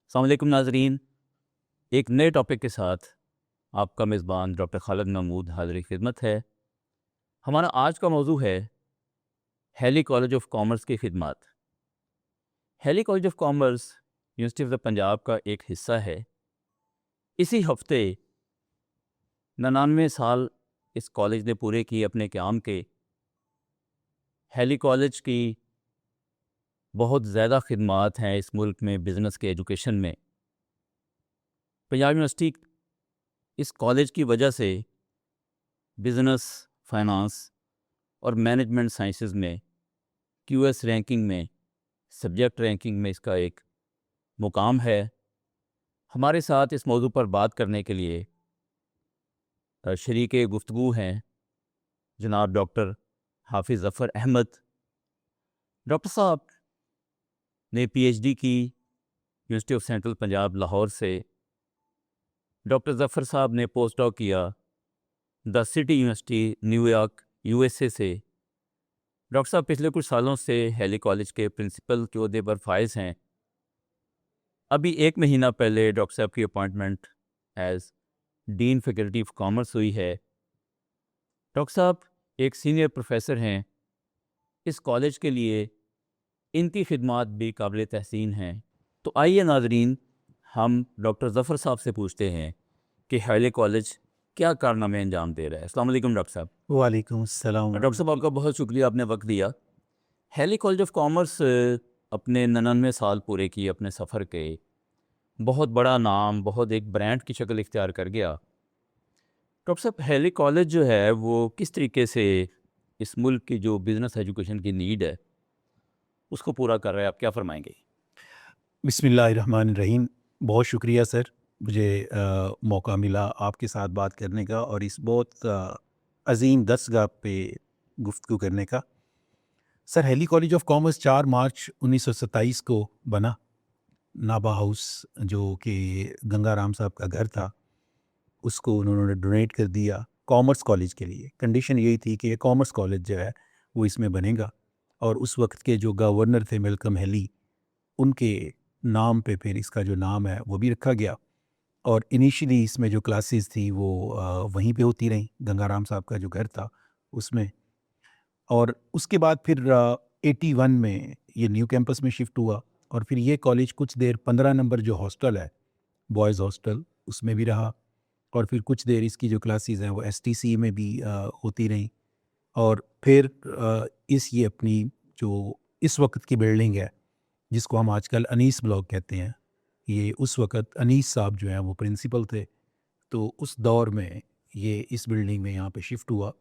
अस्सलाम वालेकुम नाज़रीन। एक नए टॉपिक के साथ आपका मेज़बान डॉक्टर खालिद महमूद हाज़िर खिदमत है। हमारा आज का मौजू है हैली कॉलेज ऑफ कॉमर्स की खिदमत। Hailey college of commerce university of the Punjab का एक हिस्सा है। इसी हफ्ते 99 साल इस कॉलेज ने पूरे किए अपने क़याम के। हैली कॉलेज की बहुत ज़्यादा खिदमात हैं इस मुल्क में बिज़नेस के एजुकेशन में। पंजाब यूनिवर्सिटी इस कॉलेज की वजह से बिज़नेस, फाइनेंस और मैनेजमेंट साइंसेज़ में क्यूएस रैंकिंग में, सब्जेक्ट रैंकिंग में इसका एक मुकाम है। हमारे साथ इस मौजू पर बात करने के लिए शरीके गुफ्तगू हैं जनाब डॉक्टर हाफिज़ ज़फ़र अहमद। डॉक्टर साहब ने पीएचडी की university of central Punjab Lahore से। डॉक्टर ज़फ़र साहब ने पोस्ट डॉक किया the city university New York USA से। डॉक्टर साहब पिछले कुछ सालों से हैली कॉलेज के प्रिंसिपल के ओहदे पर फाइज हैं। अभी एक महीना पहले डॉक्टर साहब की appointment as dean faculty of commerce हुई है। डॉक्टर साहब एक सीनियर प्रोफेसर हैं। इस कॉलेज के लिए इनकी खिदमात भी काबिल तहसीन हैं। तो आइए नाजरीन, हम डॉक्टर ज़फ़र साहब से पूछते हैं कि हैली कॉलेज क्या कारनामे अंजाम दे रहा है। अस्सलाम वालेकुम डॉक्टर साहब। वालेकुम अस्सलाम। डॉक्टर साहब आपका बहुत शुक्रिया, आपने वक्त दिया। हैली कॉलेज ऑफ कॉमर्स अपने 99 साल पूरे किए अपने सफ़र के, बहुत बड़ा नाम, बहुत एक ब्रांड की शक्ल इख्तियार कर गया। डॉक्टर साहब हैली कॉलेज जो है वो किस तरीके से इस मुल्क की जो बिज़नेस एजुकेशन की नीड है उसको पूरा कर रहा है, आप क्या फरमाएंगे? बिस्मिल्लाहिर्रहमानिर्रहीम। बहुत शुक्रिया सर, मुझे मौका मिला आपके साथ बात करने का और इस बहुत अज़ीम दस्तगाह पे गुफ्तगू करने का। Sir, Hailey college of commerce 4 मार्च 1927 को बना। नाभा हाउस जो कि गंगाराम साहब का घर था, उसको उन्होंने डोनेट कर दिया कॉमर्स कॉलेज के लिए। कंडीशन यही थी कि कॉमर्स कॉलेज जो है वो इसमें बनेगा, और उस वक्त के जो गवर्नर थे मेलकम हैली, उनके नाम पे फिर इसका जो नाम है वो भी रखा गया। और इनिशियली इसमें जो क्लासेस थी वो वहीं पे होती रहीं, गंगाराम साहब का जो घर था उसमें। और उसके बाद फिर 81 में ये न्यू कैंपस में शिफ्ट हुआ, और फिर ये कॉलेज कुछ देर 15 नंबर जो हॉस्टल है, बॉयज़ हॉस्टल, उसमें भी रहा। और फिर कुछ देर इसकी जो क्लासेस हैं वो एसटीसी में भी होती रहीं। और फिर इस ये अपनी जो इस वक्त की बिल्डिंग है, जिसको हम आजकल अनीस ब्लॉक कहते हैं, ये उस वक़्त अनीस साहब जो हैं वो प्रिंसिपल थे। तो उस दौर में ये इस बिल्डिंग में यहाँ पे शिफ्ट हुआ।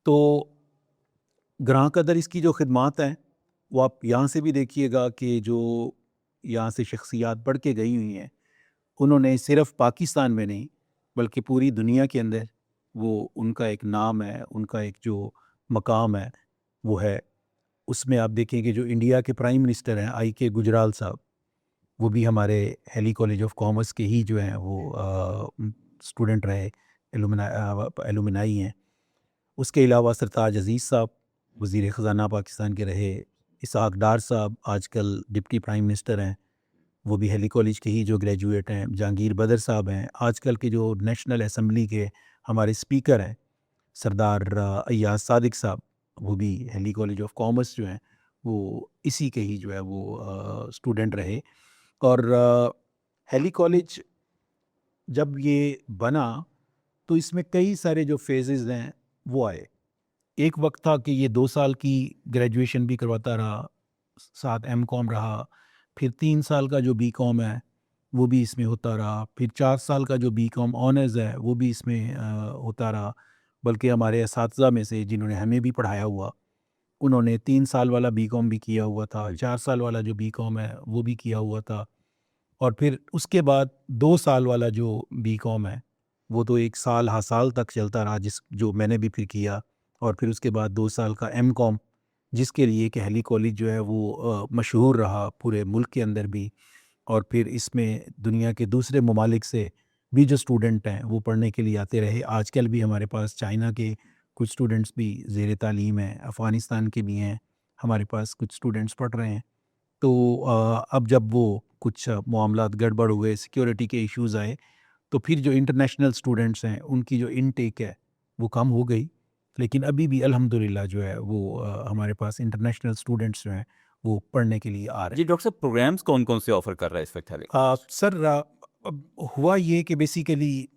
तो ग्रां कदर इसकी जो खिदमात हैं वो आप यहाँ से भी देखिएगा कि जो यहाँ से शख्सियात पढ़ के गई हुई हैं, उन्होंने सिर्फ़ पाकिस्तान में नहीं बल्कि पूरी दुनिया के अंदर वो उनका एक नाम है, उनका एक जो मकाम है वो है। उसमें आप देखें कि जो इंडिया के प्राइम मिनिस्टर हैं आई.के. गुजराल साहब, वो भी हमारे हैली कॉलेज ऑफ कॉमर्स के ही जो हैं वो स्टूडेंट रहे, एलुमनाई हैं। उसके अलावा सरताज अज़ीज़ साहब वज़ीर ख़ज़ाना पाकिस्तान के रहे। इसहाक़ डार साहब आजकल डिप्टी प्राइम मिनिस्टर हैं, वो भी हैली कॉलेज के ही जो ग्रेजुएट हैं। जहांगीर बदर साहब हैं, आजकल के जो नेशनल असम्बली के हमारे स्पीकर हैं। सरदार अय्याज़ सादिक साहब, वो भी हैली कॉलेज ऑफ कॉमर्स जो हैं वो इसी के ही जो है वो स्टूडेंट रहे। और हैली कॉलेज जब ये बना तो इसमें कई सारे जो फेजेज़ हैं वो आए। एक वक्त था कि ये 2 साल की ग्रेजुएशन भी करवाता रहा, साथ एमकॉम रहा, फिर 3 साल का जो बीकॉम है वो भी इसमें होता रहा, फिर 4 साल का जो बीकॉम ऑनर्स है वो भी इसमें होता रहा। बल्कि हमारे असातिज़ा में से जिन्होंने हमें भी पढ़ाया हुआ, उन्होंने 3 साल वाला बीकॉम भी किया हुआ था, 4 साल वाला जो बीकॉम है वो भी किया हुआ था। और फिर उसके बाद 2 साल वाला जो बीकॉम है वो तो 1 साल हा साल तक चलता रहा, जिस जो मैंने भी फिर किया। और फिर उसके बाद 2 साल का एमकॉम, जिसके लिए कि हैली कॉलेज जो है वो मशहूर रहा पूरे मुल्क के अंदर भी। और फिर इसमें दुनिया के दूसरे ममालिक से भी जो स्टूडेंट हैं वो पढ़ने के लिए आते रहे। आजकल भी हमारे पास चाइना के कुछ स्टूडेंट्स भी ज़ेर तालीम हैं, अफ़गानिस्तान के भी हैं, हमारे पास कुछ स्टूडेंट्स पढ़ रहे हैं। तो अब जब वो कुछ मामलात गड़बड़ हुए, सिक्योरिटी के इश्यूज़ आए, तो फिर जो इंटरनेशनल स्टूडेंट्स हैं उनकी जो इनटेक है वो कम हो गई। लेकिन अभी भी अल्हम्दुलिल्लाह जो है वो हमारे पास इंटरनेशनल स्टूडेंट्स जो हैं वो पढ़ने के लिए आ रहे जी हैं। डॉक्टर साहब, प्रोग्राम्स कौन कौन से ऑफर कर रहा है इस वक्त हेली कॉलेज? सर अब हुआ ये कि बेसिकली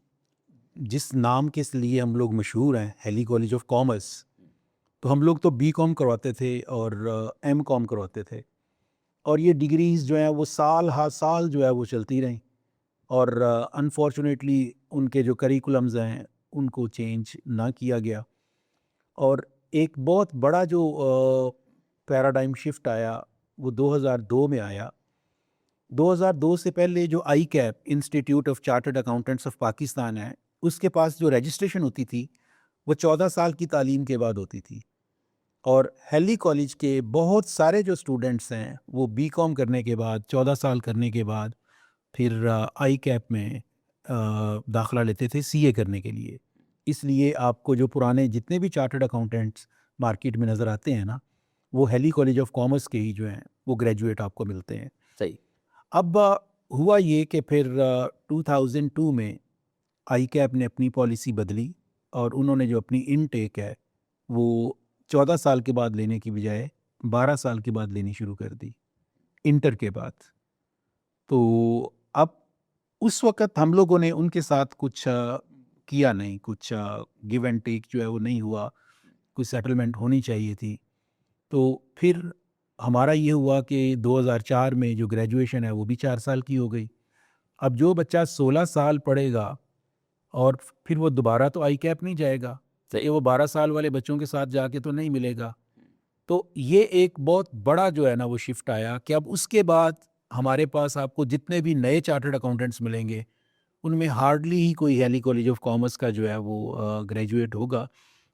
जिस नाम के लिए हम लोग मशहूर हैं, हेली कॉलेज ऑफ कॉमर्स, तो हम लोग तो बी.कॉम करवाते थे और एम.कॉम करवाते थे, और ये डिग्रीज़ जो हैं वो साल हर साल जो है वो चलती रहीं, और अनफॉर्चुनेटली उनके जो करिकुलम्स हैं उनको चेंज ना किया गया। और एक बहुत बड़ा जो पैराडाइम शिफ्ट आया वो 2002 में आया। 2002 से पहले जो ICAP institute of chartered accountants of Pakistan है, उसके पास जो रजिस्ट्रेशन होती थी वो 14 साल की तालीम के बाद होती थी, और हेली कॉलेज के बहुत सारे जो स्टूडेंट्स हैं वो बी.कॉम करने के बाद 14 साल करने के बाद फिर आई कैप में दाखिला लेते थे सीए करने के लिए। इसलिए आपको जो पुराने जितने भी चार्टर्ड अकाउंटेंट्स मार्केट में नज़र आते हैं ना, वो हेली कॉलेज ऑफ कॉमर्स के ही जो हैं वो ग्रेजुएट आपको मिलते हैं। सही। अब हुआ ये कि फिर 2002 में आई कैप ने अपनी पॉलिसी बदली, और उन्होंने जो अपनी इनटेक है वो 14 साल के बाद लेने की बजाय 12 साल के बाद लेनी शुरू कर दी, इंटर के बाद। तो अब उस वक़्त हम लोगों ने उनके साथ कुछ किया नहीं, कुछ गिव एंड टेक जो है वो नहीं हुआ, कुछ सेटलमेंट होनी चाहिए थी। तो फिर हमारा ये हुआ कि 2004 में जो ग्रेजुएशन है वो भी 4 साल की हो गई। अब जो बच्चा 16 साल पढ़ेगा और फिर वो दोबारा तो आई कैप नहीं जाएगा, सही। ये वो 12 साल वाले बच्चों के साथ जाके तो नहीं मिलेगा। तो ये एक बहुत बड़ा जो है ना वो शिफ्ट आया कि अब उसके बाद हमारे पास आपको जितने भी नए चार्टर्ड अकाउंटेंट्स मिलेंगे उनमें हार्डली ही कोई हेली कॉलेज ऑफ कॉमर्स का जो है वो ग्रेजुएट होगा,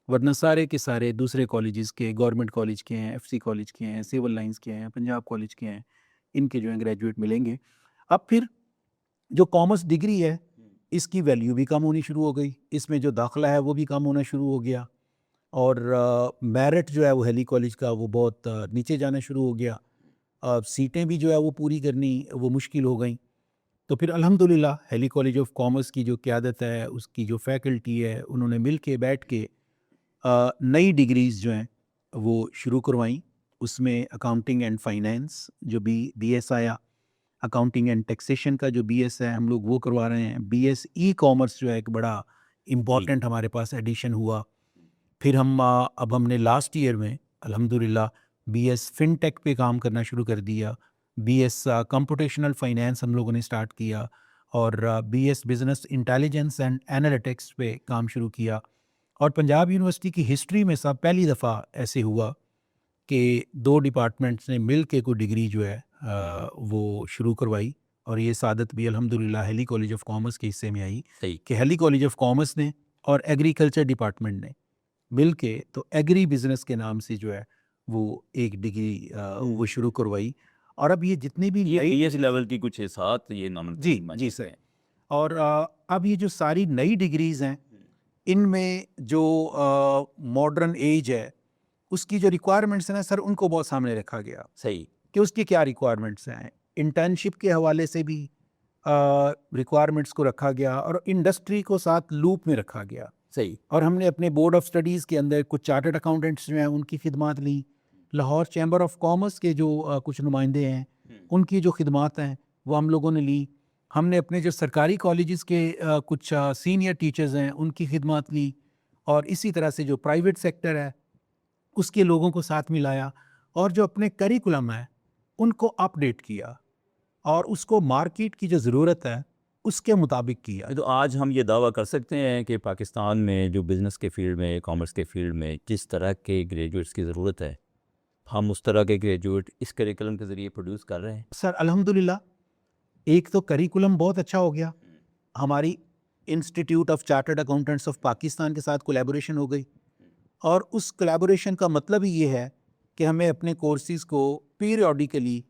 वरना सारे के सारे दूसरे कॉलेजेस के, गवर्नमेंट कॉलेज के हैं, एफसी कॉलेज के हैं, सिविल लाइंस के हैं, पंजाब कॉलेज के हैं, इनके जो हैं ग्रेजुएट मिलेंगे। अब फिर जो कॉमर्स डिग्री है इसकी वैल्यू भी कम होनी शुरू हो गई, इसमें जो दाखिला है वो भी कम होना शुरू हो गया, और मेरिट जो है वो हेली कॉलेज का वो बहुत नीचे जाना शुरू हो गया। सीटें भी जो है वो पूरी करनी वो मुश्किल हो गई। तो फिर अल्हम्दुलिल्लाह हेली कॉलेज ऑफ कॉमर्स की जो क़यादत है, उसकी जो फैकल्टी है, उन्होंने मिल के बैठ के नई डिग्रीज़ जो हैं वो शुरू करवाईं। उसमें अकाउंटिंग एंड फाइनेंस जो बीएस आया, अकाउंटिंग एंड टैक्सेशन का जो बीएस है हम लोग वो करवा रहे हैं। बीएस ई कॉमर्स जो है एक बड़ा इम्पॉर्टेंट हमारे पास एडिशन हुआ। फिर हम अब हमने लास्ट ईयर में अल्हम्दुलिल्लाह बीएस फिनटेक पे काम करना शुरू कर दिया। बीएस कंप्यूटेशनल फाइनेंस हम लोगों ने स्टार्ट किया, और BS business intelligence and analytics पे काम शुरू किया। और पंजाब यूनिवर्सिटी की हिस्ट्री में सब पहली दफ़ा ऐसे हुआ कि 2 डिपार्टमेंट्स ने मिल के कोई डिग्री जो है वो शुरू करवाई, और ये सादत भी अल्हम्दुलिल्लाह हेली कॉलेज ऑफ कॉमर्स के हिस्से में आई सही। कि हेली कॉलेज ऑफ कॉमर्स ने और एग्रीकल्चर डिपार्टमेंट ने मिल के तो एग्री बिजनेस के नाम से जो है वो एक डिग्री वो शुरू करवाई। और अब ये जितनी भी ये नई पीएचडी लेवल की कुछ साथ ये नाम जी सर, और अब ये जो सारी नई डिग्रीज़ हैं इनमें जो मॉडर्न एज है उसकी जो रिक्वायरमेंट्स हैं ना सर, उनको बहुत सामने रखा गया सही। कि उसकी क्या रिक्वायरमेंट्स हैं। इंटर्नशिप के हवाले से भी रिक्वायरमेंट्स को रखा गया, और इंडस्ट्री को साथ लूप में रखा गया। सही। और हमने अपने बोर्ड ऑफ स्टडीज़ के अंदर कुछ चार्टर्ड अकाउंटेंट्स जो हैं उनकी खिदमात ली। लाहौर चैम्बर ऑफ कॉमर्स के जो कुछ नुमाइंदे हैं उनकी जो खिदमात हैं वो हम लोगों ने ली। हमने अपने जो सरकारी कॉलेजेस के कुछ सीनियर टीचर्स हैं उनकी खिदमात ली, और इसी तरह से जो प्राइवेट सेक्टर है उसके लोगों को साथ मिलाया, और जो अपने करिकुलम है उनको अपडेट किया, और उसको मार्केट की जो ज़रूरत है उसके मुताबिक किया। तो आज हम ये दावा कर सकते हैं कि पाकिस्तान में जो बिज़नेस के फील्ड में, कॉमर्स के फील्ड में जिस तरह के ग्रेजुएट्स की ज़रूरत है, हम उस तरह के ग्रेजुएट इस करिकुलम के ज़रिए प्रोड्यूस कर रहे हैं। सर अल्हम्दुलिल्लाह, एक तो करिकुलम बहुत अच्छा हो गया, हमारी institute of chartered accountants of Pakistan के साथ कोलैबोरेशन हो गई, और उस कोलैबोरेशन का मतलब ही ये है कि हमें अपने कोर्सेज़ को पीरियडिकली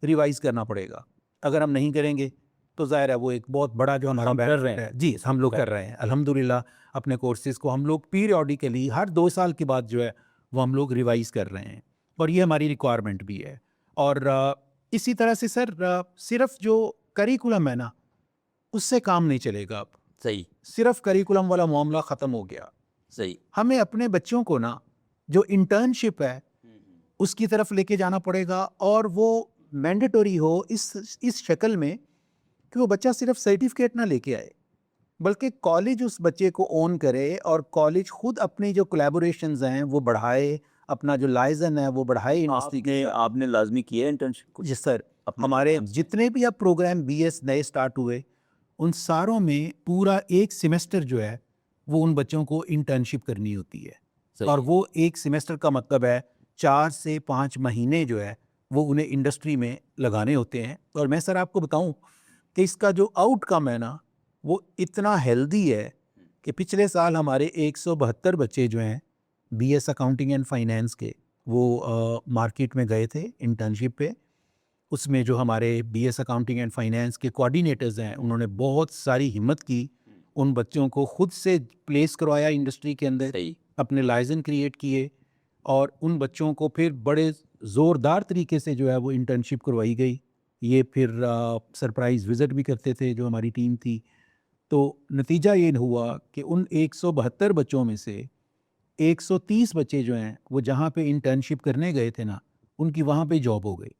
रिवाइज़ करना पड़ेगा। अगर हम नहीं करेंगे तो ज़ाहिर है वो एक बहुत बड़ा जो हमारा हम कर रहे हैं। है जी, हम लोग कर रहे हैं अल्हम्दुलिल्लाह। अपने कोर्सेज़ को हम लोग पीरियडिकली हर 2 साल के बाद जो है वो हम लोग रिवाइज़ कर रहे हैं, और ये हमारी रिक्वायरमेंट भी है। और इसी तरह से सर सिर्फ जो करिकुलम है ना उससे काम नहीं चलेगा। अब सही सिर्फ करिकुलम वाला मामला ख़त्म हो गया। सही। हमें अपने बच्चों को ना जो इंटर्नशिप है उसकी तरफ लेके जाना पड़ेगा, और वो मैंडेटरी हो इस शक्ल में कि वो बच्चा सिर्फ सर्टिफिकेट ना लेके आए, बल्कि कॉलेज उस बच्चे को ओन करे और कॉलेज खुद अपनी जो कोलैबोरेशंस हैं वो बढ़ाए, अपना जो लाइजन है वो बढ़ाए यूनिवर्सिटी के साथ। आपने लाजमी किया है इंटर्नशिप को? जी सर, अपने हमारे प्रोग्राम से? जितने भी अब प्रोग्राम बीएस नए स्टार्ट हुए उन सारों में पूरा एक सेमेस्टर जो है वो उन बच्चों को इंटर्नशिप करनी होती है। सही और है। वो एक सेमेस्टर का मतलब है 4 से 5 महीने जो है वो उन्हें इंडस्ट्री में लगाने होते हैं। और मैं सर आपको बताऊं कि इसका जो आउटकम है ना वो इतना हेल्दी है कि पिछले साल हमारे 172 बच्चे जो हैं बीएस अकाउंटिंग एंड फाइनेंस के वो मार्केट में गए थे इंटर्नशिप पे। उसमें जो हमारे बीएस अकाउंटिंग एंड फाइनेंस के कोऑर्डिनेटर्स हैं उन्होंने बहुत सारी हिम्मत की, उन बच्चों को खुद से प्लेस करवाया इंडस्ट्री के अंदर, सही। अपने लाइजन क्रिएट किए, और उन बच्चों को फिर बड़े ज़ोरदार तरीके से जो है वो इंटर्नशिप करवाई गई। ये फिर सरप्राइज़ विज़िट भी करते थे जो हमारी टीम थी। तो नतीजा ये हुआ कि उन 172 बच्चों में से 130 बच्चे जो हैं वो जहाँ पे इंटर्नशिप करने गए थे ना उनकी वहाँ पे जॉब हो गई।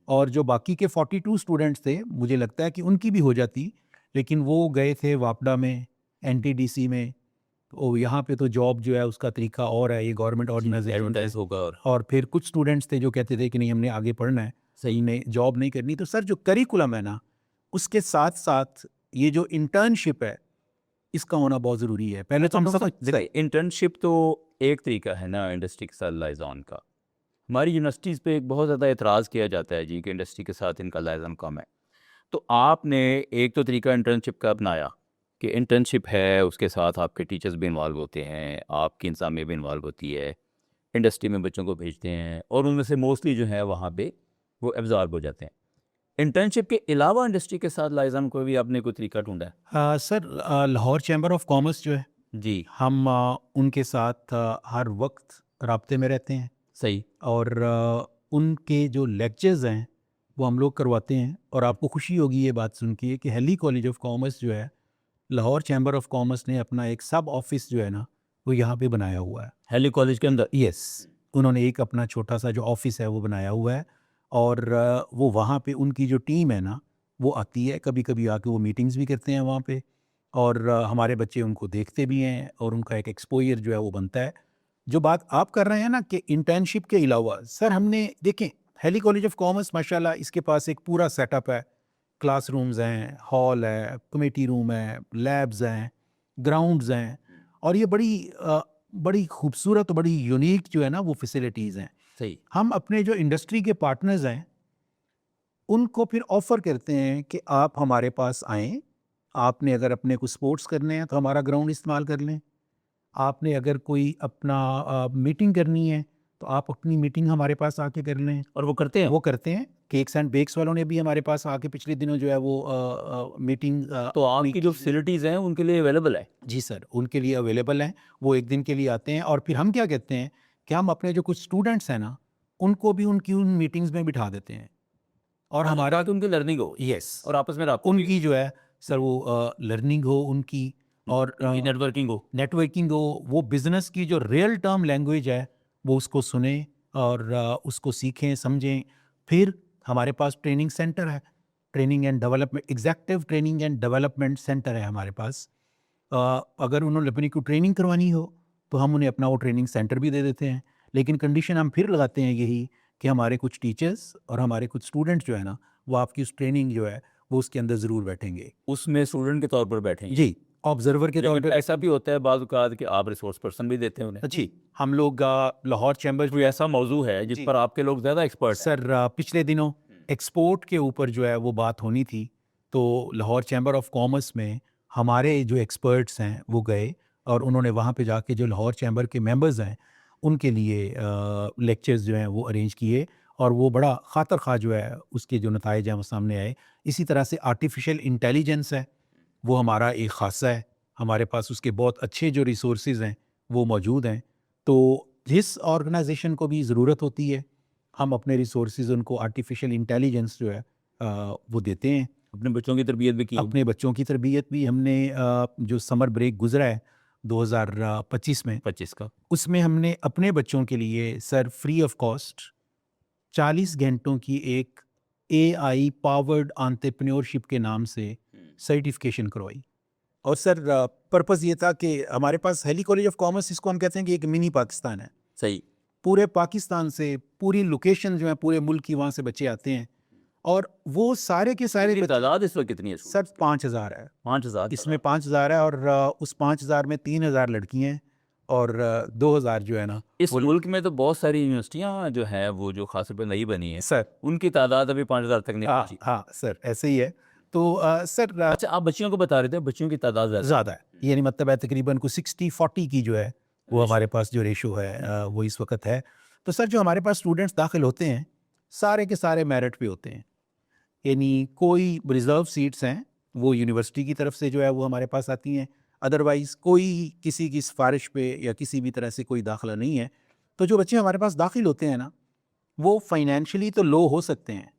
और जो बाकी के 42 स्टूडेंट्स थे मुझे लगता है कि उनकी भी हो जाती, लेकिन वो गए थे वापडा में, एनटीडीसी में। तो यहाँ पे तो जॉब जो है उसका तरीका और है, ये गवर्नमेंट ऑर्गेनाइजेशन है। एडवर्टाइज होगा और फिर कुछ स्टूडेंट्स थे जो कहते थे कि नहीं हमने आगे पढ़ना है, सही। हमने जॉब नहीं करनी। तो सर जो करिकुलम है ना उसके साथ साथ ये जो इंटर्नशिप है इसका होना बहुत ज़रूरी है। पहले तो हम सब सही। इंटर्नशिप तो एक तरीका है ना इंडस्ट्री के साथ लाइजॉन का। हमारी यूनिवर्सिटीज़ पे एक बहुत ज़्यादा एतराज़ किया जाता है जी कि इंडस्ट्री के साथ इनका लाइजन कम है। तो आपने एक तो तरीका इंटर्नशिप का अपनाया कि इंटर्नशिप है, उसके साथ आपके टीचर्स भी इन्वॉल्व होते हैं, आपकी इंतज़ामिया भी इन्वॉल्व होती है, इंडस्ट्री में बच्चों को भेजते हैं और उनमें से मोस्टली जो है वहाँ पे वो एब्जॉर्ब हो जाते हैं। इंटर्नशिप के अलावा इंडस्ट्री के साथ लाइजन को भी आपने कोई तरीका ढूंढा है? Sir Lahore chamber of commerce जो है जी। हम उनके साथ हर वक्त राब्ते में रहते हैं, सही। और उनके जो लेक्चर्स हैं वो हम लोग करवाते हैं। और आपको खुशी होगी ये बात सुन के कि हेली कॉलेज ऑफ कॉमर्स जो है लाहौर चैम्बर ऑफ कॉमर्स ने अपना एक सब ऑफिस जो है ना वो यहाँ पे बनाया हुआ है। हेली कॉलेज के अंदर? यस, उन्होंने एक अपना छोटा सा जो ऑफिस है वो बनाया हुआ है, और वो वहाँ पे उनकी जो टीम है ना वो आती है, कभी कभी आके वो मीटिंग्स भी करते हैं वहाँ पे, और हमारे बच्चे उनको देखते भी हैं और उनका एक एक्सपोजर जो है वो बनता है। जो बात आप कर रहे हैं ना कि इंटर्नशिप के अलावा सर हमने देखें हेली कॉलेज ऑफ कॉमर्स माशाल्लाह इसके पास एक पूरा सेटअप है, क्लासरूम्स हैं, हॉल है, कमेटी रूम है, लैब्स हैं, ग्राउंड्स हैं, और ये बड़ी खूबसूरत और बड़ी यूनिक जो है ना वो फैसिलिटीज़ हैं। सही। हम अपने जो इंडस्ट्री के पार्टनर्स हैं उनको फिर ऑफ़र करते हैं कि आप हमारे पास आएँ, आपने अगर अपने को स्पोर्ट्स करने हैं तो हमारा ग्राउंड इस्तेमाल कर लें, आपने अगर कोई अपना मीटिंग करनी है तो आप अपनी मीटिंग हमारे पास आके कर लें। और वो करते हैं? वो करते हैं। केक्स एंड बेक्स वालों ने भी हमारे पास आके पिछले दिनों जो है वो मीटिंग तो आपकी जो फैसिलिटीज़ हैं उनके लिए अवेलेबल है? जी सर, उनके लिए अवेलेबल हैं। वो एक दिन के लिए आते हैं, और फिर हम क्या कहते हैं कि हम अपने जो कुछ स्टूडेंट्स हैं ना उनको भी उनकी उन मीटिंग्स में बिठा देते हैं, और हमारा ताकि उनकी लर्निंग हो यस और आपस में राब्ता उनकी जो है सर वो लर्निंग हो उनकी, और नेटवर्किंग हो। नेटवर्किंग हो, वो बिज़नेस की जो रियल टर्म लैंग्वेज है वो उसको सुने और उसको सीखें समझें। फिर हमारे पास ट्रेनिंग सेंटर है, training and development executive training and development centre है हमारे पास। अगर उन्होंने अपनी कोई ट्रेनिंग करवानी हो तो हम उन्हें अपना वो ट्रेनिंग सेंटर भी दे देते हैं, लेकिन कंडीशन हम फिर लगाते हैं यही कि हमारे कुछ टीचर्स और हमारे कुछ स्टूडेंट्स जो है ना वो आपकी उस ट्रेनिंग जो है वो उसके अंदर ज़रूर बैठेंगे। उसमें स्टूडेंट के तौर पर बैठेंगे? जी, ऑब्जर्वर के तौर लेकिन पर। ऐसा भी होता है बाज़ औक़ात कि आप रिसोर्स पर्सन भी देते हैं उन्हें? जी, हम लोग लाहौर चैम्बर कोई ऐसा मौजू है जिस जी। पर आपके लोग ज़्यादा एक्सपर्ट हैं? सर पिछले दिनों एक्सपोर्ट के ऊपर जो है वो बात होनी थी, तो लाहौर चैम्बर ऑफ कॉमर्स में हमारे जो एक्सपर्ट्स हैं वो गए, और उन्होंने वहाँ पे जाके जो लाहौर चैम्बर के मेंबर्स हैं उनके लिए लेक्चर्स जो हैं वो अरेंज किए, और वो बड़ा खातर खा जो है उसके जो नताइज हैं वो सामने आए। इसी तरह से आर्टिफिशियल इंटेलिजेंस है, वो हमारा एक ख़ासा है, हमारे पास उसके बहुत अच्छे जो रिसोर्सेज हैं वो मौजूद हैं। तो जिस ऑर्गेनाइजेशन को भी ज़रूरत होती है हम अपने रिसोर्सेज उनको आर्टिफिशियल इंटेलिजेंस जो है वो देते हैं। अपने बच्चों की तरबियत भी की। अपने बच्चों की तरबियत भी हमने जो समर ब्रेक गुजरा है 2025 में, 25 का। उसमें हमने अपने बच्चों के लिए सर फ्री ऑफ कॉस्ट 40 घंटों की एक AI पावर्ड एंटरप्रेन्योरशिप के नाम से सर्टिफिकेशन करवाई। और सर पर्पस ये था कि हमारे पास हेली कॉलेज ऑफ कॉमर्स, इसको हम कहते हैं कि एक मिनी पाकिस्तान है। सही। पूरे पाकिस्तान से पूरी लोकेशन जो है पूरे मुल्क की, वहाँ से बच्चे आते हैं और वो सारे के सारे इसकी बच्चे, तादाद इस वक्त कितनी है? सर 5000 है 5000। इसमें, 5000 है और उस 5000 में 3000 लड़कियां हैं और 2000 जो है ना इस मुल्क में तो बहुत सारी यूनिवर्सिटियां जो है वो जो खास तौर पर नई बनी है, सर। उनकी तादाद अभी 5000 तक नहीं पहुंची। हाँ सर, ऐसे ही है। तो सर अच्छा, आप बच्चियों को बता रहे थे, बच्चियों की तादाद ज़्यादा है, यानी मतलब है तकरीबन को 60-40 की जो है वो हमारे पास जो रेशो है वो इस वक्त है। तो सर जो हमारे पास स्टूडेंट्स दाखिल होते हैं सारे के सारे मेरिट पे होते हैं, यानी कोई रिजर्व सीट्स हैं वो यूनिवर्सिटी की तरफ से जो है वो हमारे पास आती हैं, अदरवाइज़ कोई किसी की सिफारिश पे या किसी भी तरह से कोई दाखिला नहीं है। तो जो बच्चे हमारे पास दाखिल होते हैं ना, वो फाइनेंशियली तो लो हो सकते हैं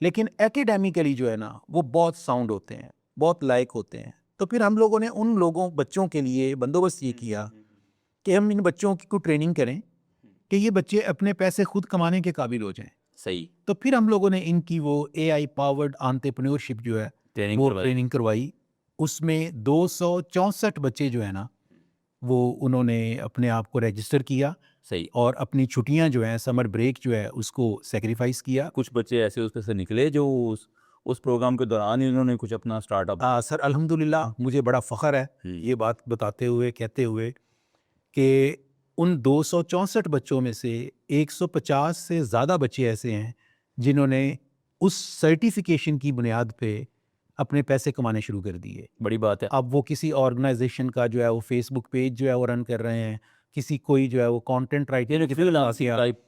लेकिन एकेडमिकली जो है ना वो बहुत साउंड होते हैं, बहुत लायक होते हैं। तो फिर हम लोगों ने उन लोगों बच्चों के लिए बंदोबस्त ये किया कि हम इन बच्चों की को ट्रेनिंग करें कि ये बच्चे अपने पैसे खुद कमाने के काबिल हो जाएं। सही। तो फिर हम लोगों ने इनकी वो AI पावर्ड एंटरप्रेन्योरशिप जो है वो ट्रेनिंग करवाई। उसमें 264 बच्चे जो है ना वो उन्होंने अपने आप को रजिस्टर किया। सही। और अपनी छुट्टियां जो हैं, समर ब्रेक जो है उसको सेक्रीफाइस किया। कुछ बच्चे ऐसे उसमें से निकले जो उस प्रोग्राम के दौरान ही उन्होंने कुछ अपना स्टार्टअप। सर अल्हम्दुलिल्लाह, मुझे बड़ा फ़ख्र है ये बात बताते हुए, कहते हुए कि उन 264 बच्चों में से 150 से ज़्यादा बच्चे ऐसे हैं जिन्होंने उस सर्टिफिकेशन की बुनियाद पे अपने पैसे कमाने शुरू कर दिए। बड़ी बात है। अब वो किसी ऑर्गेनाइजेशन का जो है वो फेसबुक पेज जो है वो रन कर रहे हैं, किसी कोई जो है वो कंटेंट राइटिंग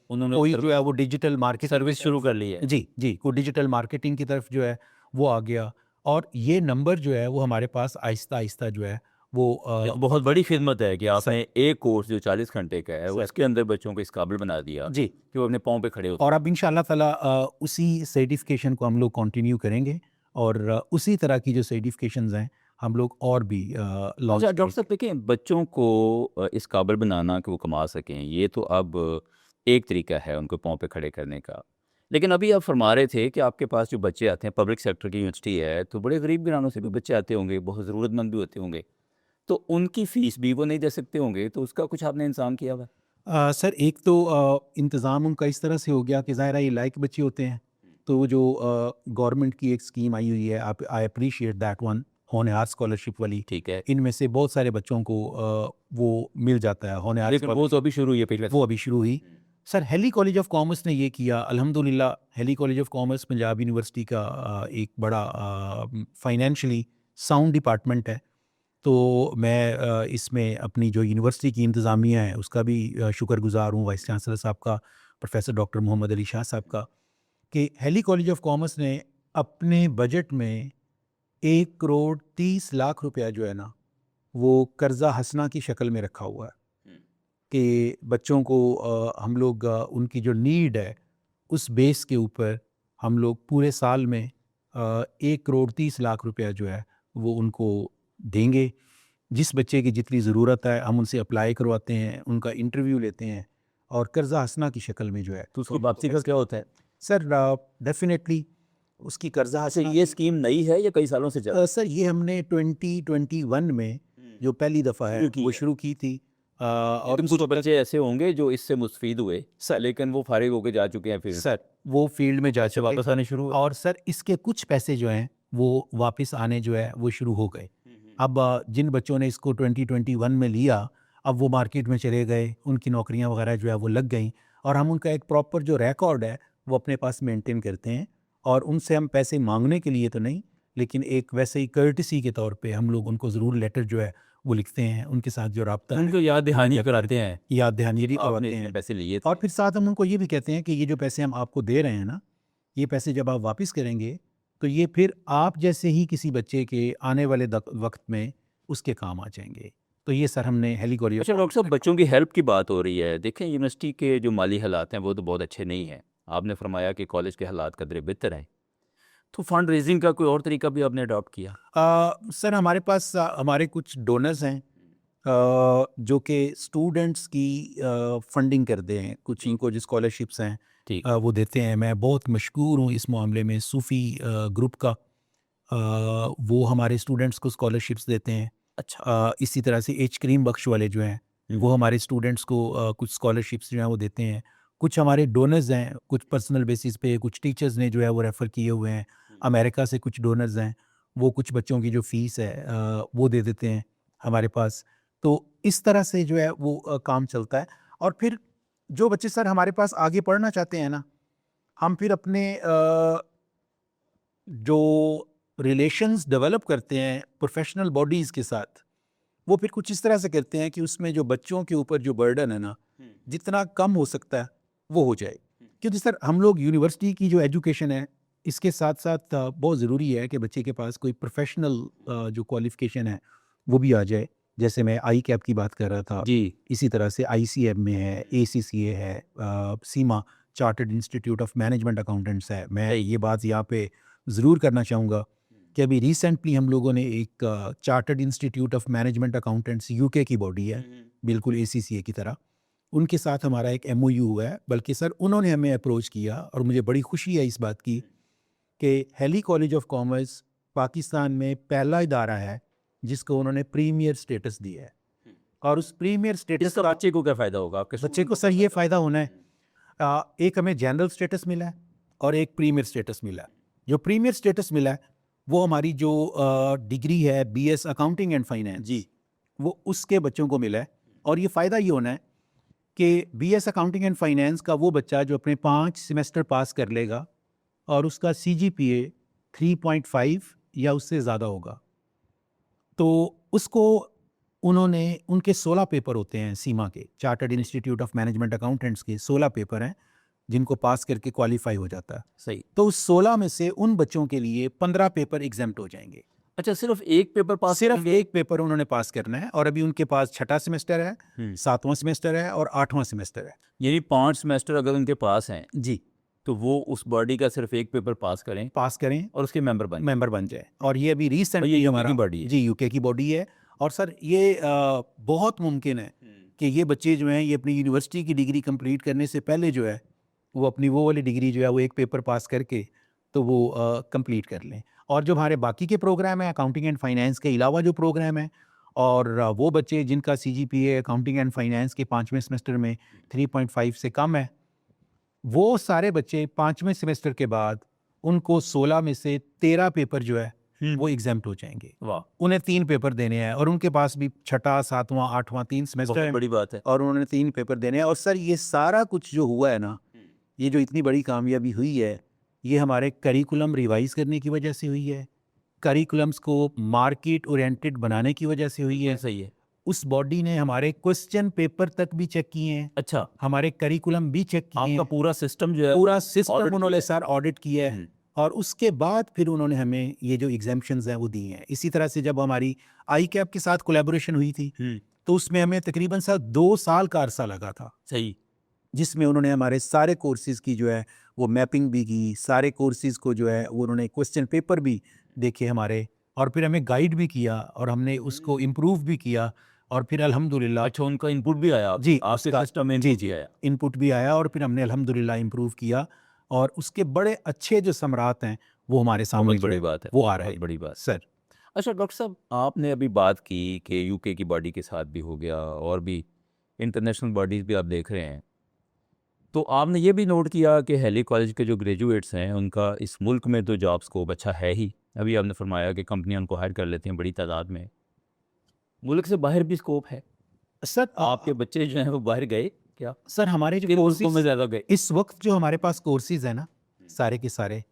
उन्होंने कोई जो है वो डिजिटल मार्केट सर्विस शुरू कर ली है। जी कोई डिजिटल मार्केटिंग की तरफ जो है वो आ गया। और ये नंबर जो है वो हमारे पास आहिस्ता आहिस्ता जो है वो बहुत बड़ी खिदमत है कि आपने एक कोर्स जो 40 घंटे का है उसके अंदर बच्चों को इस काबिल बना दिया जी कि वो अपने पाँव पे खड़े होते। और अब इंशाअल्लाह ताला उसी सर्टिफिकेशन को हम लोग कंटिन्यू करेंगे और उसी तरह की जो सर्टिफिकेशंस हैं हम लोग और भी लॉन्च। डॉक्टर साहब देखिए, बच्चों को इस काबिल बनाना कि वो कमा सकें, ये तो अब एक तरीका है उनको पाँव पे खड़े करने का। लेकिन अभी आप फरमा रहे थे कि आपके पास जो बच्चे आते हैं, पब्लिक सेक्टर की यूनिवर्सिटी है, तो बड़े गरीब घरानों से भी बच्चे आते होंगे, बहुत ज़रूरतमंद भी होते होंगे, तो उनकी फ़ीस भी वो नहीं दे सकते होंगे, तो उसका कुछ आपने इंतज़ाम किया हुआ है? सर एक तो इंतज़ाम उनका इस तरह से हो गया कि ज़ाहिर है ये लायक बच्चे होते हैं, तो जो गवर्नमेंट की एक स्कीम आई हुई है, आप आई अप्रिशिएट दैट वन, होनहार स्कॉलरशिप वाली। ठीक है। इनमें से बहुत सारे बच्चों को वो मिल जाता है होनहार। लेकिन वो तो अभी शुरू हुई है पिछले। वो अभी शुरू हुई। Sir Hailey college of commerce ने ये किया, अल्हम्दुलिल्लाह Hailey college of commerce Punjab university का एक बड़ा फाइनेंशियली साउंड डिपार्टमेंट है। तो मैं इसमें अपनी जो यूनिवर्सिटी की इंतज़ामिया है उसका भी शुक्रगुज़ार हूँ, वाइस चांसलर साहब का, प्रोफेसर डॉक्टर मोहम्मद अली शाह साहब का, कि हेली कॉलेज ऑफ कॉमर्स ने अपने बजट में 1,30,00,000 रुपया जो है ना वो कर्जा हसना की शक्ल में रखा हुआ है कि बच्चों को हम लोग उनकी जो नीड है उस बेस के ऊपर हम लोग पूरे साल में 1,30,00,000 रुपया जो है वो उनको देंगे। जिस बच्चे की जितनी ज़रूरत है हम उनसे अप्लाई करवाते हैं, उनका इंटरव्यू लेते हैं और कर्जा हसना की शक्ल में जो है। तो उसकी वापसी का क्या होता है? सर डेफिनेटली उसकी कर्जा अच्छा, हसना। ये स्कीम नई है या कई सालों से चल? सर ये हमने 2021 में जो पहली दफ़ा है वो शुरू की थी। और कुछ बच्चे ऐसे होंगे जो इससे मुस्तफीद हुए सर, लेकिन वो फारिग होकर जा चुके हैं, फिर सर वो फील्ड में जा चुके वापस आने शुरू हुए। और सर इसके कुछ पैसे जो हैं वो वापस आने जो है वो शुरू हो गए। अब जिन बच्चों ने इसको 2021 में लिया अब वो मार्केट में चले गए, उनकी नौकरियां वगैरह जो है वो लग गई और हम उनका एक प्रॉपर जो रिकॉर्ड है वो अपने पास मेंटेन करते हैं और उनसे हम पैसे मांगने के लिए तो नहीं, लेकिन एक वैसे ही कर्टिसी के तौर पे हम लोग उनको ज़रूर लेटर जो है वो लिखते हैं, उनके साथ जो राब्ता है उनको याद दहानी कराते हैं, याद दहानी करवाते आपने हैं पैसे लिए थे। और फिर साथ हम उनको ये भी कहते हैं कि ये जो पैसे हम आपको दे रहे हैं ना, ये पैसे जब आप वापस करेंगे तो ये फिर आप जैसे ही किसी बच्चे के आने वाले वक्त में उसके काम आ जाएंगे। तो ये सर हमने हेली कॉलेज। अच्छा डॉक्टर साहब, बच्चों की हेल्प की बात हो रही है, देखें यूनिवर्सिटी के जो माली हालात हैं वो तो बहुत अच्छे नहीं हैं, आपने फरमाया कि कॉलेज के हालात कदरे बेहतर हैं, तो फंड रेजिंग का कोई और तरीका भी आपने अडॉप्ट किया? सर हमारे पास हमारे कुछ डोनर्स हैं जो कि स्टूडेंट्स की फंडिंग करते हैं, कुछ इनको जो स्कॉलरशिप्स हैं ठीक। वो देते हैं। मैं बहुत मशहूर हूँ इस मामले में, सूफ़ी ग्रुप का। वो हमारे स्टूडेंट्स को स्कॉलरशिप्स देते हैं। अच्छा। इसी तरह से एच करीम बख्श वाले जो हैं वो हमारे स्टूडेंट्स को कुछ स्कॉलरशिप्स जो हैं वो देते हैं। कुछ हमारे डोनर्स हैं, कुछ पर्सनल बेसिस पे, कुछ टीचर्स ने जो है वो रेफ़र किए हुए हैं। अमेरिका से कुछ डोनर्स हैं, वो कुछ बच्चों की जो फ़ीस है वो दे देते हैं हमारे पास। तो इस तरह से जो है वो काम चलता है। और फिर जो बच्चे सर हमारे पास आगे पढ़ना चाहते हैं ना, हम फिर अपने जो रिलेशंस डेवलप करते हैं प्रोफेशनल बॉडीज़ के साथ, वो फिर कुछ इस तरह से करते हैं कि उसमें जो बच्चों के ऊपर जो बर्डन है ना, जितना कम हो सकता है वो हो जाए। क्योंकि सर हम लोग यूनिवर्सिटी की जो एजुकेशन है, इसके साथ साथ बहुत ज़रूरी है कि बच्चे के पास कोई प्रोफेशनल जो क्वालिफ़िकेशन है वो भी आ जाए। जैसे मैं आई कैप की बात कर रहा था, जी। इसी तरह से ICM में है, ACCA है, CIMA chartered institute of management accountants है। मैं ये बात यहाँ पे ज़रूर करना चाहूँगा कि अभी रिसेंटली हम लोगों ने एक chartered institute of management accountants UK की बॉडी है, बिल्कुल ACCA की तरह, उनके साथ हमारा एक MOU हुआ है। बल्कि सर उन्होंने हमें अप्रोच किया और मुझे बड़ी खुशी है इस बात की कि Hailey college of commerce Pakistan में पहला इदारा है जिसको उन्होंने प्रीमियर स्टेटस दिया है। और उस प्रीमियर स्टेटस इससे का बच्चे को क्या फ़ायदा होगा आपके? बच्चे को सर ये फ़ायदा होना है, एक हमें जनरल स्टेटस मिला है और एक प्रीमियर स्टेटस मिला है। जो प्रीमियर स्टेटस मिला है वो हमारी जो डिग्री है BS अकाउंटिंग एंड फाइनेंस जी। वो उसके बच्चों को मिला है। और ये फ़ायदा ये होना है कि BS अकाउंटिंग एंड फाइनेंस का वो बच्चा जो अपने 5 सेमेस्टर पास कर लेगा और उसका CGPA 3.5 या उससे ज़्यादा होगा, तो उसको उन्होंने उनके 16 पेपर होते हैं सीमा के, chartered institute of management accountants के 16 पेपर हैं जिनको पास करके क्वालिफाई हो जाता है। सही। तो उस 16 में से उन बच्चों के लिए 15 पेपर एग्जाम्प्ट हो जाएंगे। अच्छा, सिर्फ एक पेपर पास सिर्फ करेंगे? एक पेपर उन्होंने पास करना है और अभी उनके पास 6ठा सेमेस्टर है, 7वां सेमेस्टर है और 8वां सेमेस्टर है। यानी 5 सेमेस्टर अगर उनके पास हैं जी, तो वो उस बॉडी का सिर्फ एक पेपर पास करें पास करें, और उसके मेंबर बन जाए। और ये अभी और ये रिसेंटली UK हमारा की बॉडी है। जी UK की बॉडी है। और सर ये बहुत मुमकिन है कि ये बच्चे जो हैं ये अपनी यूनिवर्सिटी की डिग्री कंप्लीट करने से पहले जो है वो अपनी वो वाली डिग्री जो है वो एक पेपर पास करके तो वो कंप्लीट कर लें। और जो हमारे बाकी के प्रोग्राम हैं अकाउंटिंग एंड फाइनेंस के अलावा जो प्रोग्राम है, और वो बच्चे जिनका CGPA अकाउंटिंग एंड फाइनेंस के 5वें सेमेस्टर में 3.5 से कम है, वो सारे बच्चे 5वें सेमेस्टर के बाद उनको 16 में से 13 पेपर जो है वो एग्जाम्प्ट हो जाएंगे। वाह, उन्हें 3 पेपर देने हैं और उनके पास भी 6ठा 7वां 8वां 3 सेमेस्टर बहुत है बड़ी बात है। और उन्होंने 3 पेपर देने हैं। और सर ये सारा कुछ जो हुआ है ना, ये जो इतनी बड़ी कामयाबी हुई है, ये हमारे करिकुलम रिवाइज करने की वजह से हुई है, करिकुलम्स को मार्केट ओरिएंटेड बनाने की वजह से हुई है। सही है। उस बॉडी ने हमारे क्वेश्चन पेपर तक भी चेक किए हैं, अच्छा, हमारे करिकुलम भी चेक किए आपका हैं, पूरा सिस्टम जो है पूरा audit सिस्टम उन्होंने किया सर ऑडिट किया है। और उसके बाद फिर उन्होंने हमें ये जो एग्जाम्पशंस हैं वो दी हैं। इसी तरह से जब हमारी आई कैप के साथ कोलैबोरेशन हुई थी तो उसमें हमें तकरीबन सर 2 साल का अरसा लगा था, सही। जिसमें उन्होंने हमारे सारे कोर्सेज़ की जो है वो मैपिंग भी की, सारे कोर्सेज़ को जो है वो उन्होंने क्वेश्चन पेपर भी देखे हमारे, और फिर हमें गाइड भी किया और हमने उसको इम्प्रूव भी किया। और फिर अल्हम्दुलिल्लाह अच्छा, उनका इनपुट भी आया जी आपके उसका सिस्टम में? जी इनपुट भी जी आया? इनपुट भी आया और फिर हमने अल्हम्दुलिल्लाह इम्प्रूव किया और उसके बड़े अच्छे जो समरात हैं वो हमारे सामने बहुत जो बड़ी है बात है, वो आ रहे बहुत हैं बड़ी बात। सर। अच्छा डॉक्टर साहब, आपने अभी बात की कि UK की बॉडी के साथ भी हो गया और भी इंटरनेशनल बॉडीज़ भी आप देख रहे हैं, तो आपने ये भी नोट किया कि हेली कॉलेज के जो ग्रेजुएट्स हैं उनका इस मुल्क में तो जॉब स्कोप अच्छा है ही। अभी आपने फरमाया कि कंपनियां उनको हायर कर लेती हैं बड़ी तादाद में। मुल्क से बाहर भी स्कोप है? सर आपके बच्चे जो हैं वो बाहर गए क्या? सर हमारे जो किन मुल्कों में कोर्सेज ज़्यादा गए? इस वक्त जो हमारे पास कोर्सेज हैं ना, सारे के सारे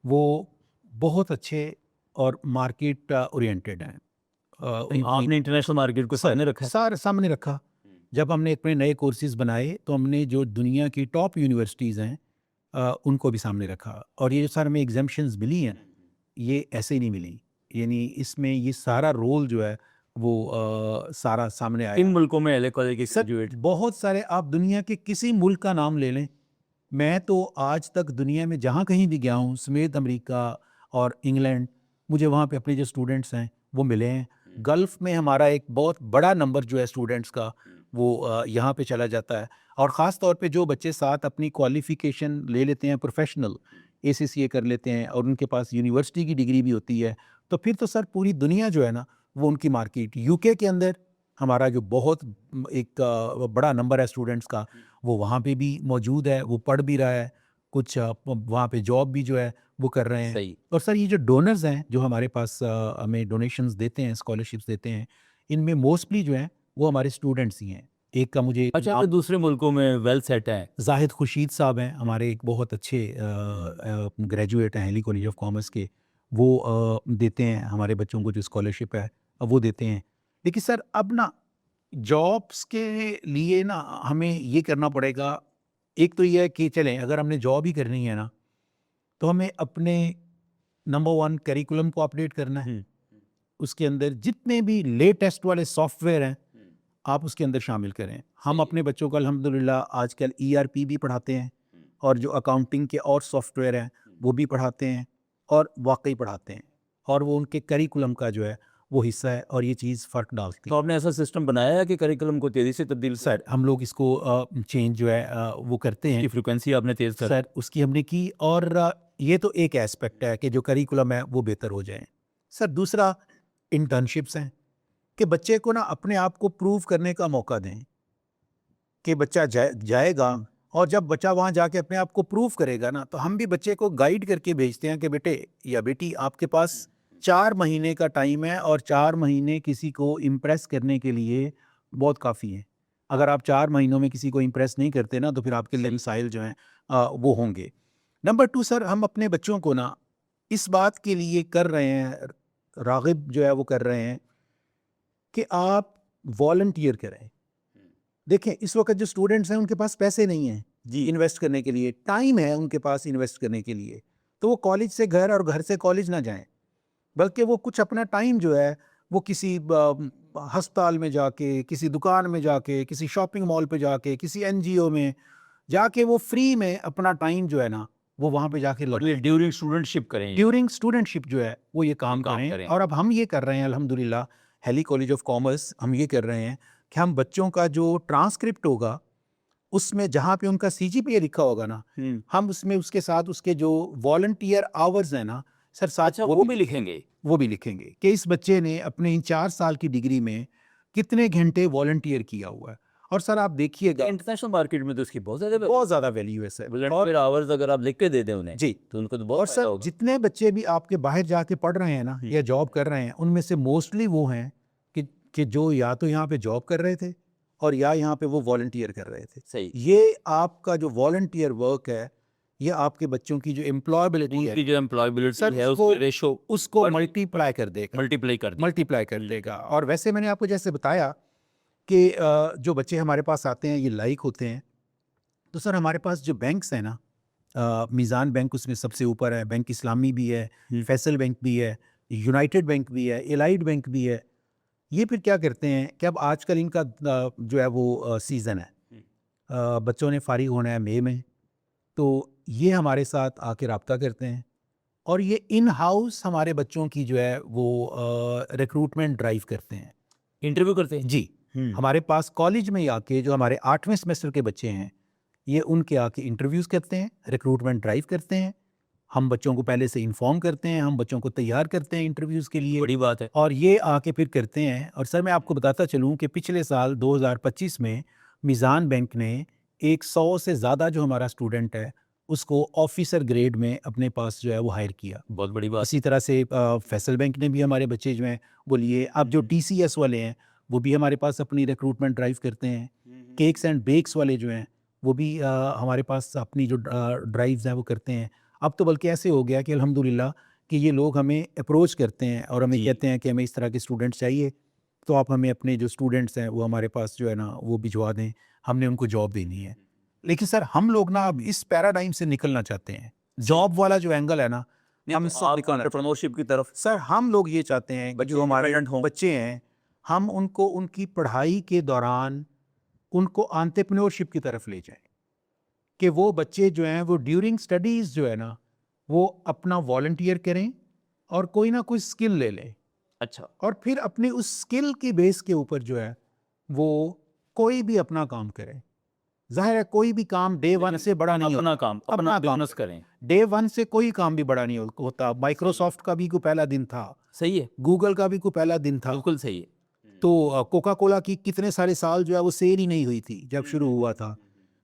वो बहुत अच्छे और मार्केट ओरिएंटेड हैं। आपने इंटरनेशनल मार्केट को सामने रखा है? सारे सामने रखा। जब हमने अपने नए कोर्सेज बनाए तो हमने जो दुनिया की टॉप यूनिवर्सिटीज़ हैं उनको भी सामने रखा। और ये जो सर हमें एग्जाम्पशंस मिली हैं ये ऐसे ही नहीं मिली, यानी इसमें ये सारा रोल जो है वो सारा सामने आया। किन मुल्कों में हेली कॉलेज के सर ग्रेजुएट? बहुत सारे, आप दुनिया के किसी मुल्क का नाम ले लें, मैं तो आज तक दुनिया में जहाँ कहीं भी गया हूँ समेत अमेरिका और इंग्लैंड, मुझे वहाँ पे अपने जो स्टूडेंट्स हैं वो मिले हैं। गल्फ़ में हमारा एक बहुत बड़ा नंबर जो है स्टूडेंट्स का वो यहाँ पे चला जाता है, और ख़ास तौर पे जो बच्चे साथ अपनी क्वालिफ़िकेशन ले लेते हैं प्रोफ़ेशनल, ACCA कर लेते हैं और उनके पास यूनिवर्सिटी की डिग्री भी होती है, तो फिर तो सर पूरी दुनिया जो है ना वो उनकी मार्केट। यूके के अंदर हमारा जो बहुत एक बड़ा नंबर है स्टूडेंट्स का, वो वहाँ पे भी मौजूद है, वो पढ़ भी रहा है, कुछ वहाँ पे जॉब भी जो है वो कर रहे हैं। सही। और सर ये जो डोनर्स हैं जो हमारे पास हमें डोनेशंस देते हैं, स्कॉलरशिप्स देते हैं, इनमें मोस्टली जो हैं वो हमारे स्टूडेंट्स ही हैं। एक का मुझे अच्छा, नाम आप दूसरे मुल्कों में वेल सेट हैं। ज़ाहिद खुर्शीद साहब हैं, हमारे एक बहुत अच्छे ग्रेजुएट हैं हेली कॉलेज ऑफ कॉमर्स के, वो देते हैं हमारे बच्चों को जो स्कॉलरशिप है वो देते हैं। लेकिन सर अब ना जॉब्स के लिए ना हमें ये करना पड़ेगा, एक तो ये है कि चलें अगर हमने जॉब ही करनी है ना, तो हमें अपने नंबर 1 करिकुलम को अपडेट करना है। उसके अंदर जितने भी लेटेस्ट वाले सॉफ्टवेयर हैं आप उसके अंदर शामिल करें। हम अपने बच्चों को अल्हम्दुलिल्लाह आजकल ERP भी पढ़ाते हैं, और जो अकाउंटिंग के और सॉफ्टवेयर हैं वो भी पढ़ाते हैं, और वाकई पढ़ाते हैं, और वो उनके करिकुलम का जो है वो हिस्सा है, और ये चीज़ फ़र्क डालती तो है। आपने ऐसा सिस्टम बनाया है कि करिकुलम को तेज़ी से तब्दील सर हम लोग इसको चेंज जो है वो करते की हैं। फ्रिक्वेंसी आपने तेज़ कर सर उसकी हमने की, और ये तो एक एस्पेक्ट है कि जो करिकुलम है वो बेहतर हो जाए। सर दूसरा इंटर्नशिप्स हैं, कि बच्चे को ना अपने आप को प्रूव करने का मौका दें, कि बच्चा जाएगा, और जब बच्चा वहाँ जाके अपने आप को प्रूव करेगा ना, तो हम भी बच्चे को गाइड करके भेजते हैं कि बेटे या बेटी आपके पास 4 महीने का टाइम है, और 4 महीने किसी को इम्प्रेस करने के लिए बहुत काफ़ी हैं। अगर आप 4 महीनों में किसी को इम्प्रेस नहीं करते ना, तो फिर आपके लिए मिसाइल जो हैं वो होंगे। नंबर 2 सर हम अपने बच्चों को ना इस बात के लिए कर रहे हैं, राग़िब जो है वो कर रहे हैं कि आप वॉलंटियर करें। देखें इस वक्त जो स्टूडेंट्स हैं उनके पास पैसे नहीं हैं जी। इन्वेस्ट करने के लिए, टाइम है उनके पास इन्वेस्ट करने के लिए, तो वो कॉलेज से घर और घर से कॉलेज ना जाएं, बल्कि वो कुछ अपना टाइम जो है वो किसी हस्पताल में जाके, किसी दुकान में जाके, किसी शॉपिंग मॉल पे जाके, किसी NGO में जाके वो फ्री में अपना टाइम जो है ना वो वहाँ पे जाके ड्यूरिंग स्टूडेंटशिप करें। ड्यूरिंग स्टूडेंटशिप जो है वो ये काम काम करें। करें। और अब हम ये कर रहे हैं अल्हम्दुलिल्लाह, हेली कॉलेज ऑफ कॉमर्स हम ये कर रहे हैं कि हम बच्चों का जो ट्रांसक्रिप्ट होगा उसमें जहाँ पे उनका CGPA लिखा होगा ना, हम उसमें उसके साथ उसके जो वॉलंटियर आवर्स हैं ना सर, साथ अच्छा, वो भी लिखेंगे। वो भी लिखेंगे कि इस बच्चे ने अपने इन 4 साल की डिग्री में कितने घंटे वॉलंटियर किया हुआ है। और सर आप देखिएगा इंटरनेशनल मार्केट में तो इसकी बहुत ज़्यादा वैल्यू है सर। वॉलंटियर आवर्स अगर आप लिख के दे दें उन्हें, जी, तो उनको तो बहुत और फायदा सर होगा। जितने बच्चे भी आपके बाहर जाके पढ़ रहे हैं ना या जॉब कर रहे हैं, उनमें से मोस्टली वो हैं कि जो या तो यहाँ पे जॉब कर रहे थे और या यहाँ पे वो वॉलंटियर कर रहे थे। सही। ये आपका जो वॉलंटियर वर्क है, ये आपके बच्चों की जो एम्प्लॉयबिलिटी है उनकी जो एम्प्लॉयबिलिटी सर है उसको उसकी रेशो उसको मल्टीप्लाई कर देगा, मल्टीप्लाई कर दें। मल्टीप्लाई कर देगा। और वैसे मैंने आपको जैसे बताया कि जो बच्चे हमारे पास आते हैं ये लाइक होते हैं, तो सर हमारे पास जो बैंक्स हैं ना, मीज़ान बैंक उसमें सबसे ऊपर है, बैंक इस्लामी भी है, फैसल बैंक भी है, यूनाइटेड बैंक भी है, एलाइड बैंक भी है। ये फिर क्या करते हैं कि अब आजकल इनका जो है वो सीज़न है, बच्चों ने फारिग होना है मई में, तो ये हमारे साथ आके रब्ता करते हैं, और ये इन हाउस हमारे बच्चों की जो है वो रिक्रूटमेंट ड्राइव करते हैं। इंटरव्यू करते हैं। जी, हमारे पास कॉलेज में ही आके जो हमारे 8वें सेमेस्टर के बच्चे हैं, ये उनके आके इंटरव्यूज़ करते हैं, रिक्रूटमेंट ड्राइव करते हैं। हम बच्चों को पहले से इन्फॉर्म करते हैं, हम बच्चों को तैयार करते हैं इंटरव्यूज़ के लिए, बड़ी बात है। और ये आके फिर करते हैं। और सर मैं आपको बताता चलूँ कि पिछले साल 2025 में मीज़ान बैंक ने 100 से ज़्यादा जो हमारा स्टूडेंट है उसको ऑफिसर ग्रेड में अपने पास जो है वो हायर किया। बहुत बड़ी बात। इसी तरह से फैसल बैंक ने भी हमारे बच्चे जो हैं वो लिए। अब जो TCS वाले हैं वो भी हमारे पास अपनी रिक्रूटमेंट ड्राइव करते हैं। केक्स एंड बेक्स वाले जो हैं वो भी हमारे पास अपनी जो ड्राइव्स हैं वो करते हैं। अब तो बल्कि ऐसे हो गया कि अल्हम्दुलिल्लाह कि ये लोग हमें अप्रोच करते हैं और हमें कहते हैं कि हमें इस तरह के स्टूडेंट्स चाहिए, तो आप हमें अपने जो स्टूडेंट्स हैं वो हमारे पास जो है ना वो भिजवा दें, हमने उनको जॉब देनी है। लेकिन सर हम लोग ना अब इस पैराडाइम से निकलना चाहते हैं, जॉब वाला जो एंगल है ना हम इससे निकलना एंटरप्रेन्योरशिप की तरफ। सर हम लोग ये चाहते हैं कि जो हमारे independent हों। बच्चे हैं हम उनको उनकी पढ़ाई के दौरान उनको एंटरप्रेन्योरशिप की तरफ ले जाएं, कि वो बच्चे जो हैं वो ड्यूरिंग स्टडीज़ जो है ना वो अपना वॉलंटियर करें और कोई ना कोई स्किल ले लें अच्छा, और फिर अपनी उस स्किल की बेस के ऊपर जो है वो कोई भी अपना काम करें। ज़ाहिर है कोई भी काम डे वन से बड़ा नहीं अपना होता। काम, अपना बिजनेस करें। डे वन से कोई काम भी बड़ा नहीं होता। माइक्रोसॉफ्ट का भी कोई पहला दिन था, सही है, गूगल का भी कोई पहला दिन था। बिल्कुल सही है। तो कोका कोला की कितने सारे साल जो है वो सेल ही नहीं हुई थी जब शुरू हुआ था।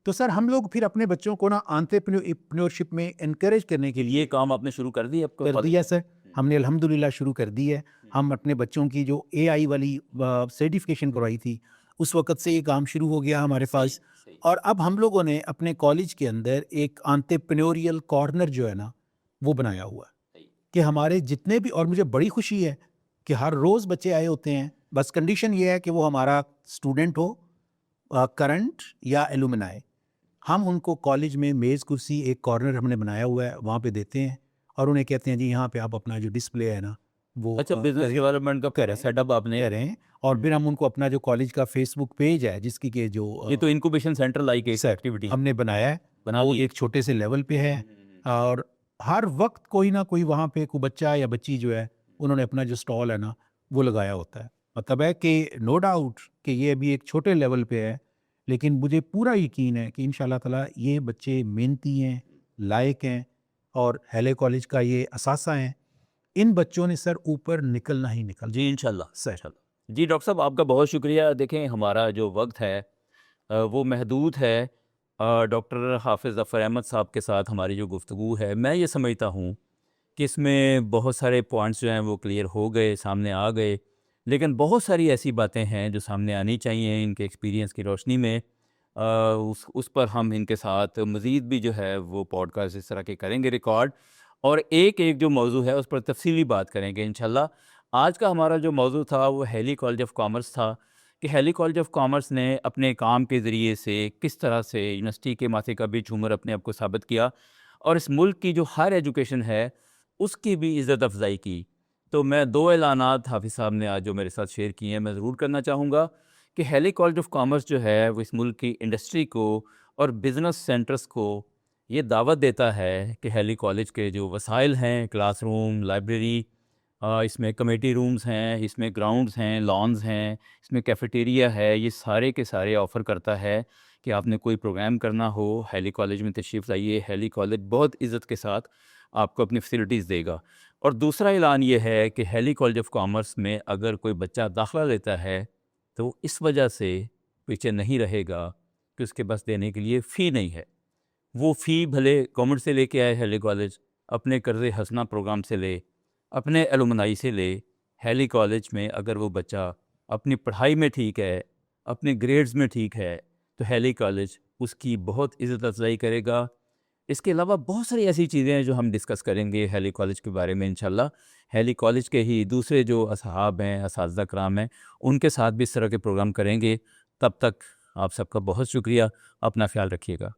तो सर हम लोग फिर अपने बच्चों को ना एंटरप्रेन्योरशिप में इनकरेज करने के लिए ये काम आपने शुरू कर दिया आपको? कर दिया सर। हमने अल्हम्दुलिल्लाह शुरू कर दी है। हम अपने बच्चों की जो एआई वाली सर्टिफिकेशन करवाई थी उस वक्त से ये काम शुरू हो गया हमारे पास। सही। और अब हम लोगों ने अपने कॉलेज के अंदर एक एंटरप्रेन्योरियल कॉर्नर जो है ना वो बनाया हुआ है सही। कि हमारे जितने भी, और मुझे बड़ी खुशी है कि हर रोज़ बच्चे आए होते हैं। बस कंडीशन ये है कि वो हमारा स्टूडेंट हो, करंट या एलुमनाई। हम उनको कॉलेज में मेज़ कुर्सी एक कॉर्नर हमने बनाया हुआ है वहाँ पे देते हैं और उन्हें कहते हैं जी यहाँ पे आप अपना जो डिस्प्ले है ना वो अच्छा, बिजनेस डेवलपमेंट का करें, सेटअप आपने, करें। और फिर हम उनको अपना जो कॉलेज का फेसबुक पेज है जिसकी के जो ये तो इंक्यूबेशन सेंटर लाइक एक सर एक्टिविटी हमने बनाया है बना वो दी। एक छोटे से लेवल पे है और हर वक्त कोई ना कोई वहाँ पे कोई बच्चा या बच्ची जो है उन्होंने अपना जो स्टॉल है ना वो लगाया होता है। मतलब है कि नो डाउट कि ये अभी एक छोटे लेवल पे है लेकिन मुझे पूरा यकीन है कि इंशाल्लाह ताला ये बच्चे मेहनती हैं, लायक हैं और हैले कॉलेज का ये असासा हैं। इन बच्चों ने सर ऊपर निकलना ही निकलना। जी इंशाल्लाह, सर इंशाल्लाह। जी डॉक्टर साहब, आपका बहुत शुक्रिया। देखें हमारा जो वक्त है वो महदूद है। डॉक्टर हाफिज़ ज़फ़र अहमद साहब के साथ हमारी जो गुफ्तगू है, मैं ये समझता हूँ कि इसमें बहुत सारे पॉइंट्स जो हैं वो क्लियर हो गए, सामने आ गए। लेकिन बहुत सारी ऐसी बातें हैं जो सामने आनी चाहिए इनके एक्सपीरियंस की रोशनी में। उस पर हम इनके साथ मज़ीद भी जो है वो पॉडकास्ट इस तरह के करेंगे रिकॉर्ड, और एक एक जो मौजू है उस पर तफसीली बात करेंगे इंशाल्लाह। आज का हमारा जो मौजू था वो हैली कॉलेज ऑफ कॉमर्स था कि हैली कॉलेज ऑफ कॉमर्स ने अपने काम के ज़रिए से किस तरह से यूनिवर्सिटी के माथे का भी झूमर अपने आप को साबित किया और इस मुल्क की जो हायर एजुकेशन है उसकी भी इज़्ज़त अफजाई की। तो मैं दो ऐलानात हाफिज़ साहब ने आज जो मेरे साथ शेयर किए हैं मैं ज़रूर करना चाहूँगा कि हैली कॉलेज ऑफ कॉमर्स जो है वो इस मुल्क की इंडस्ट्री को और बिज़नेस सेंटर्स को ये दावत देता है कि हैली कॉलेज के जो वसाइल हैं, क्लासरूम, लाइब्रेरी, इसमें कमेटी रूम्स हैं, इसमें ग्राउंड्स हैं, लॉन्स हैं, इसमें कैफ़ेटेरिया है, ये सारे के सारे ऑफ़र करता है कि आपने कोई प्रोग्राम करना हो हैली कॉलेज में तशरीफ़ लाइए। हैली कॉलेज बहुत इज़्ज़त के साथ आपको अपनी फैसिलिटीज़ देगा। और दूसरा ऐलान ये है कि हैली कॉलेज ऑफ कॉमर्स में अगर कोई बच्चा दाखिला लेता है तो इस वजह से पीछे नहीं रहेगा कि उसके पास देने के लिए फ़ी नहीं है। वो फ़ी भले गवर्नमेंट से लेके आए हैली कॉलेज, अपने कर्ज़े हसना प्रोग्राम से ले, अपने एलुमनाई से ले, हैली कॉलेज में अगर वो बच्चा अपनी पढ़ाई में ठीक है, अपने ग्रेड्स में ठीक है, तो हैली कॉलेज उसकी बहुत इज़्ज़त अफ़ज़ाई करेगा। इसके अलावा बहुत सारी ऐसी चीज़ें हैं जो हम डिस्कस करेंगे हैली कॉलेज के बारे में इंशाल्लाह। हैली कॉलेज के ही दूसरे जो असहाब हैं, असातिज़ा कराम हैं, उनके साथ भी इस तरह के प्रोग्राम करेंगे। तब तक आप सबका बहुत शुक्रिया। अपना ख़्याल रखिएगा।